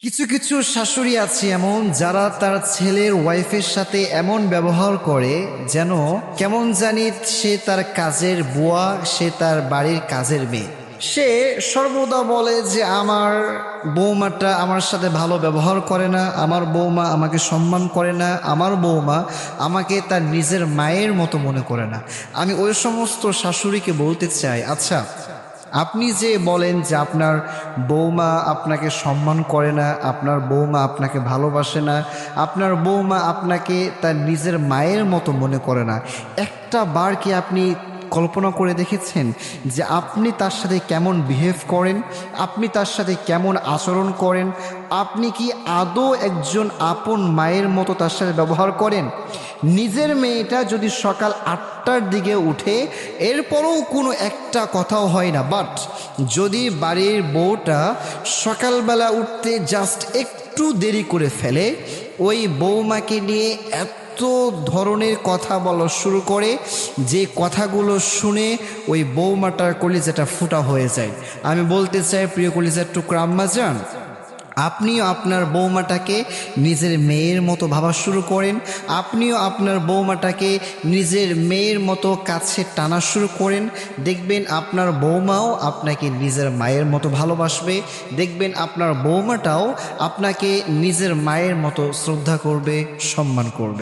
কিছু কিছু শাশুড়ি আছে এমন যারা তার ছেলের ওয়াইফের সাথে এমন ব্যবহার করে যেন কেমন জানি সে তার কাজের বুয়া, সে তার বাড়ির কাজের মেয়ে। সে সর্বদা বলে যে আমার বৌমাটা আমার সাথে ভালো ব্যবহার করে না, আমার বৌমা আমাকে সম্মান করে না, আমার বৌমা আমাকে তার নিজের মায়ের মতো মনে করে না। আমি ওই সমস্ত শাশুড়িকে বলতে চাই, আচ্ছা আপনি যে বলেন যে আপনার বৌমা আপনাকে সম্মান করে না, আপনার বৌমা আপনাকে ভালোবাসে না, আপনার বৌমা আপনাকে তার নিজের মায়ের মতো মনে করে না, একটা বার কি আপনি কল্পনা করে দেখেছেন যে আপনি তার সাথে কেমন বিহেভ করেন, আপনি তার সাথে কেমন আচরণ করেন? আপনি কি আদৌ একজন আপন মায়ের মতো তার সাথে ব্যবহার করেন? নিজের মেয়েটা যদি সকাল 8টার দিকে উঠে এরপরও কোনো একটা কথাও হয় না, বাট যদি বাড়ির বউটা সকালবেলা উঠতে জাস্ট একটু দেরি করে ফেলে, ওই বৌমাকে নিয়ে এত ধরনের কথা বলা শুরু করে যে কথাগুলো শুনে ওই বৌমাটার কলিজাটা ফুটা হয়ে যায়। আমি বলতে চাই প্রিয় কলিজার টুকরা আম্মাজান, আপনিও আপনার বৌমাটাকে নিজের মেয়ের মতো ভাবা শুরু করেন, আপনিও আপনার বৌমাটাকে নিজের মেয়ের মতো কাছে টানা শুরু করেন। দেখবেন আপনার বৌমাও আপনাকে নিজের মায়ের মতো ভালোবাসবে, দেখবেন আপনার বৌমাটাও আপনাকে নিজের মায়ের মতো শ্রদ্ধা করবে, সম্মান করবে।